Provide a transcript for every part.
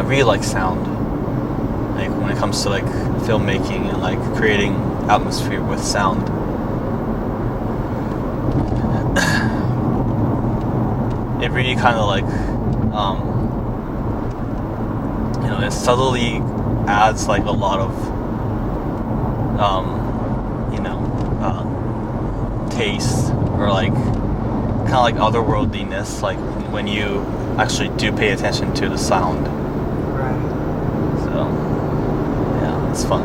really like sound. Like when it comes to like filmmaking and like creating atmosphere with sound. It really kind of like, it subtly adds like a lot of, taste or like kind of like otherworldliness, like when you actually do pay attention to the sound. Right. So, yeah, it's fun.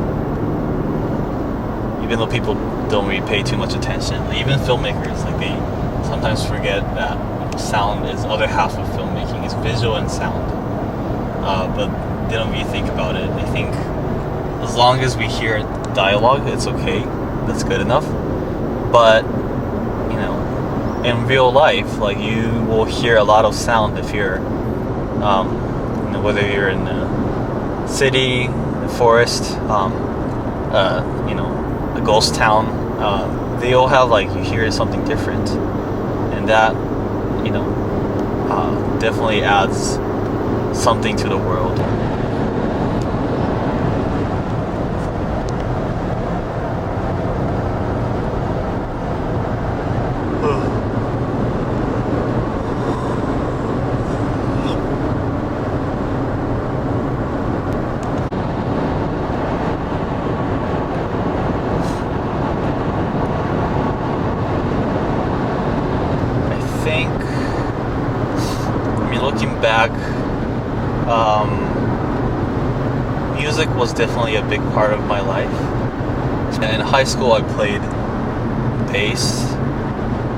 Even though people don't really pay too much attention, like even filmmakers, like they sometimes forget that sound is the other half of filmmaking. It's visual and sound, but they don't really think about it. They think as long as we hear dialogue, it's okay. That's good enough. But in real life, like you will hear a lot of sound if you're, whether you're in the city, the forest, a ghost town. They all have like you hear something different, and that definitely adds something to the world. Looking back, music was definitely a big part of my life. In high school, I played bass,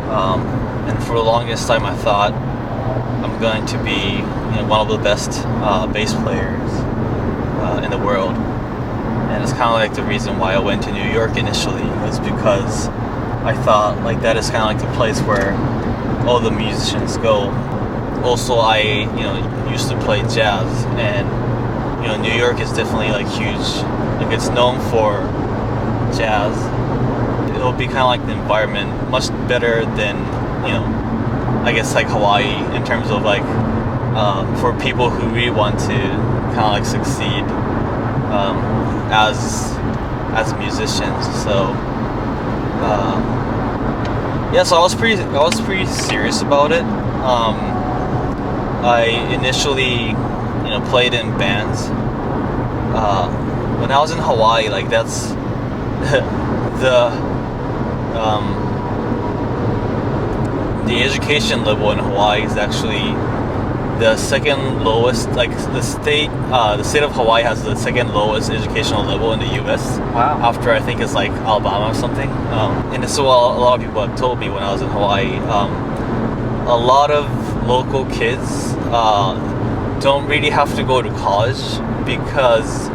and for the longest time, I thought I'm going to be one of the best bass players in the world. And it's kind of like the reason why I went to New York initially, was because I thought like that is kind of like the place where all the musicians go. Also, I used to play jazz, and New York is definitely like huge. Like it's known for jazz. It'll be kind of like the environment, much better than I guess like Hawaii in terms of like for people who really want to kind of like succeed as musicians. So so I was pretty serious about it. I initially, played in bands. When I was in Hawaii, like that's the education level in Hawaii is actually the second lowest. Like the state of Hawaii has the second lowest educational level in the U.S. Wow. After I think it's like Alabama or something. And this is what a lot of people have told me when I was in Hawaii. A lot of local kids don't really have to go to college because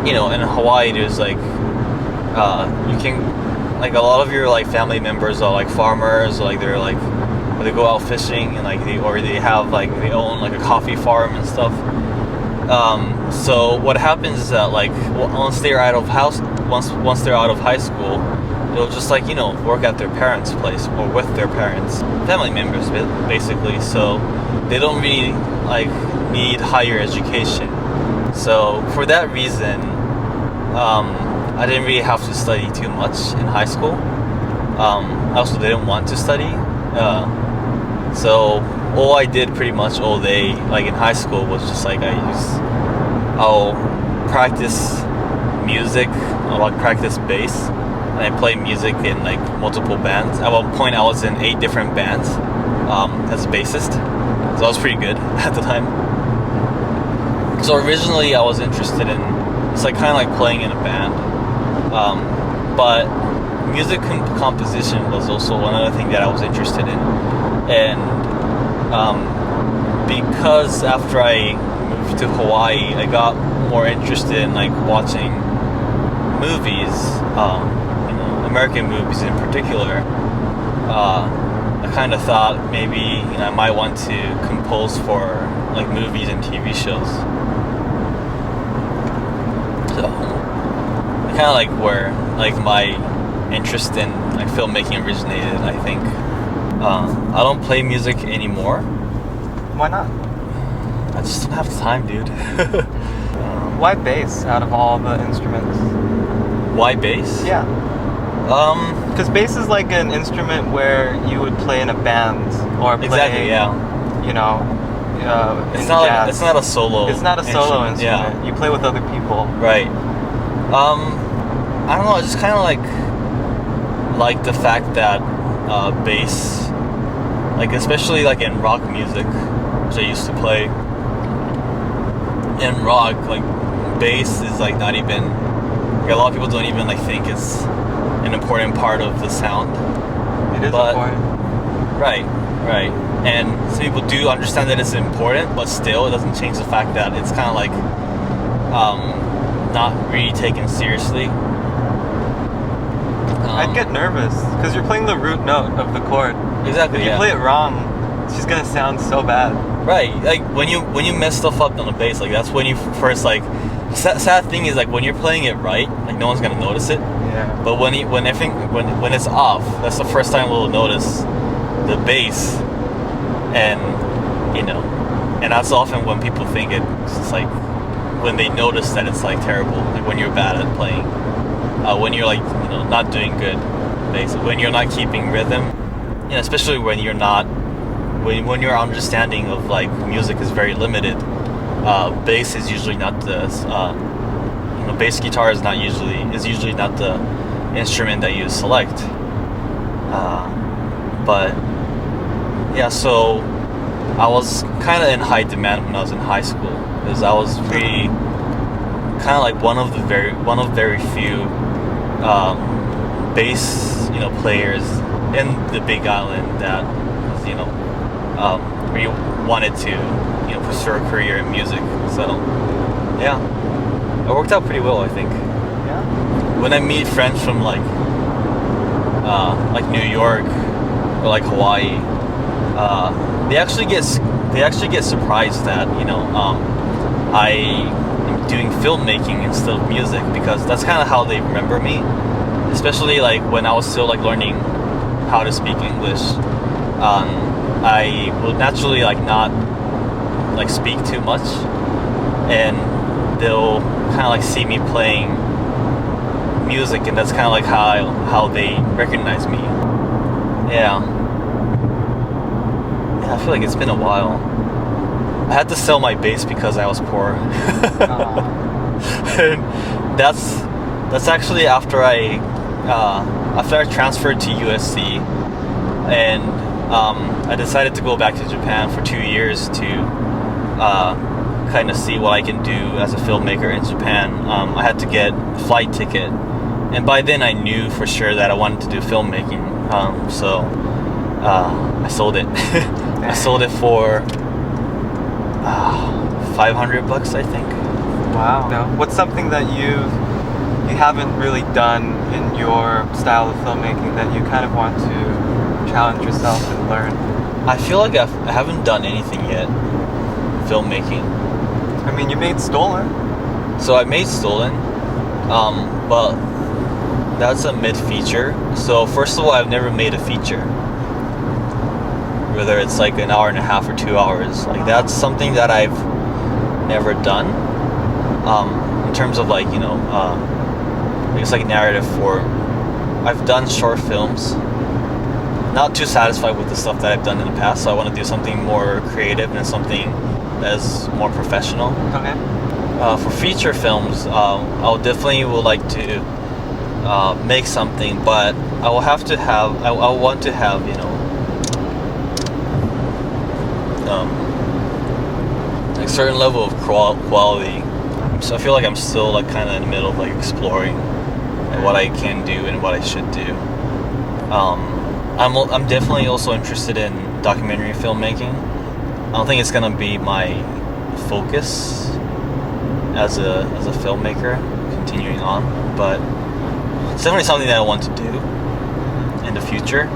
in Hawaii there's like you can like a lot of your like family members are like farmers, or like they're like, or they go out fishing, and like they have like they own like a coffee farm and stuff. So what happens is that like once they're out of once they're out of high school, they'll just like work at their parents' place or with their parents, family members basically. So they don't really like need higher education. So for that reason, I didn't really have to study too much in high school. I also didn't want to study. So all I did pretty much all day, like in high school, was just like I'll practice music, I'll like practice bass, and I play music in like multiple bands. At one point, I was in 8 different bands as a bassist, so I was pretty good at the time. So originally, I was interested in it's like kind of like playing in a band, but music composition was also one other thing that I was interested in, and because after I moved to Hawaii, I got more interested in like watching movies, American movies in particular. I kind of thought maybe I might want to compose for like movies and TV shows. So kind of like where like my interest in like filmmaking originated, I think. I don't play music anymore. Why not? I just don't have the time, dude. Why bass out of all the instruments? Why bass? Yeah. Because bass is like an instrument where you would play in a band or play, Exactly, yeah. you know, It's in not jazz. it's not a solo. It's not a solo instrument. Yeah. You play with other people. Right. I don't know. I just kind of like the fact that bass, like especially like in rock music, which I used to play. In rock, like bass is like not even. Like, a lot of people don't even like think it's an important part of the sound. It is important. Right. And some people do understand that it's important, but still, it doesn't change the fact that it's kind of like not really taken seriously. I'd get nervous because you're playing the root note of the chord. Exactly. If you play it wrong, it's just gonna sound so bad. Right. Like when you mess stuff up on the bass, like that's when you first like. Sad thing is like when you're playing it right, like no one's gonna notice it. Yeah. But when it's off, that's the first time we'll notice the bass, and and that's often when people think it's just like when they notice that it's like terrible, like when you're bad at playing, when you're like not doing good bass, when you're not keeping rhythm, especially when you're not when your understanding of like music is very limited. Bass is usually not the bass guitar is usually not the instrument that you select. But yeah, so I was kind of in high demand when I was in high school because I was really kind of like one of very few bass players in the Big Island that really wanted to pursue a career in music. So yeah, it worked out pretty well, I think. Yeah. When I meet friends from like New York or like Hawaii, they actually get surprised that I am doing filmmaking instead of music, because that's kind of how they remember me. Especially like when I was still like learning how to speak English, I will naturally like not like speak too much, and they'll kind of like see me playing music, and that's kind of like how they recognize me. Yeah, I feel like it's been a while. I had to sell my bass because I was poor. And that's actually after I transferred to USC, and I decided to go back to Japan for 2 years to kind of see what I can do as a filmmaker in Japan. I had to get a flight ticket, and by then I knew for sure that I wanted to do filmmaking. So I sold it. I sold it for $500, I think. Wow. Now, what's something that you haven't really done in your style of filmmaking that you kind of want to challenge yourself and learn? I feel like I haven't done anything yet. Filmmaking. I mean, you made Stolen. So I made Stolen, but that's a mid-feature. So first of all, I've never made a feature, whether it's like an hour and a half or 2 hours. Like that's something that I've never done. In terms of like I guess like narrative form, I've done short films. Not too satisfied with the stuff that I've done in the past, so I want to do something more creative and something that's more professional. Okay. For feature films, I definitely would like to make something, but I will have to have. I want to have like certain level of quality. So I feel like I'm still like kind of in the middle of like exploring what I can do and what I should do. I'm definitely also interested in documentary filmmaking. I don't think it's gonna be my focus as a filmmaker continuing on, but it's definitely something that I want to do in the future.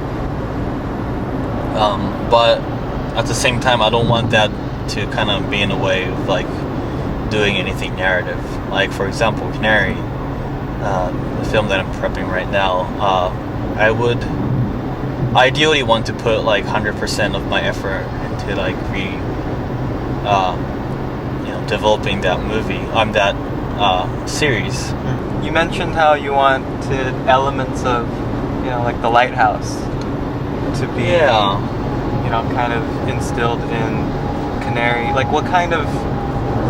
But at the same time, I don't want that to kind of be in the way of like doing anything narrative. Like for example, Canary, the film that I'm prepping right now, I would ideally want to put like 100% of my effort into like developing that movie. That series. You mentioned how you wanted elements of, like the lighthouse to be, kind of instilled in Canary. Like, what kind of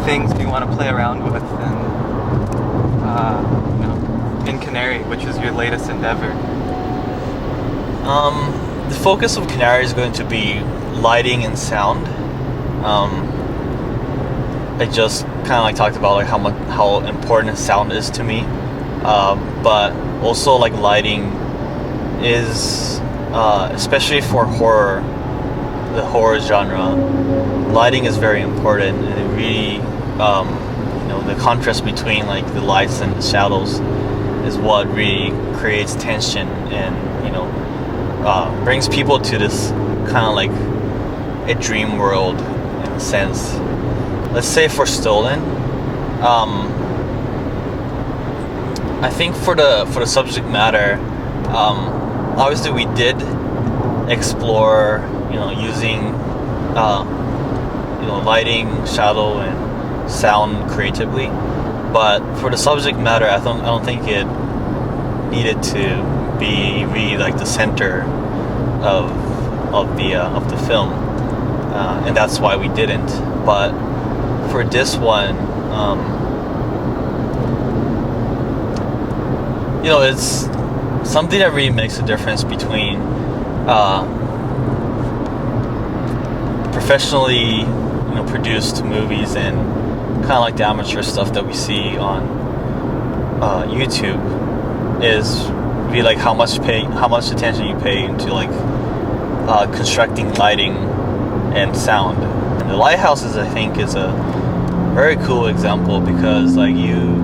things do you want to play around with in Canary, which is your latest endeavor? The focus of Canary is going to be lighting and sound. I just kind of like talked about like how important sound is to me, but also like lighting is, especially for horror, the horror genre, lighting is very important, and it really, the contrast between like the lights and the shadows is what really creates tension and brings people to this kind of like a dream world in a sense. Let's say for Stolen, I think for the subject matter, obviously we did explore, using, lighting, shadow, and sound creatively. But for the subject matter, I don't think it needed to be really like the center of the film, and that's why we didn't. But for this one, it's something that really makes a difference between professionally, produced movies and kind of like the amateur stuff that we see on YouTube. Is really like how much attention you pay into like constructing lighting and sound. And the lighthouses, I think, is a very cool example because like you're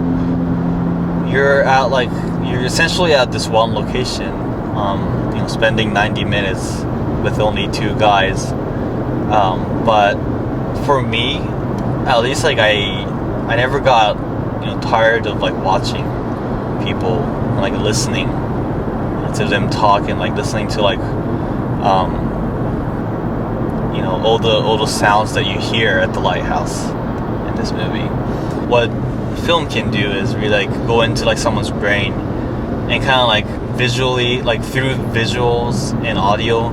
essentially at this one location, spending 90 minutes with only two guys. But for me, at least, like I never got tired of like watching people and like listening to them talk and like listening to like all the sounds that you hear at the lighthouse in this movie. What film can do is really like go into like someone's brain and kind of like visually, like through visuals and audio,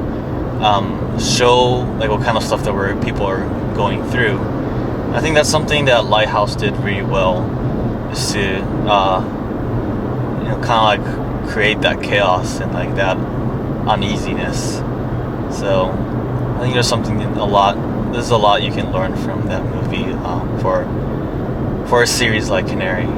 show like what kind of stuff that people are going through. I think that's something that Lighthouse did really well, is to kind of like create that chaos and like that uneasiness. So I think there's a lot you can learn from that movie for a series like Canary.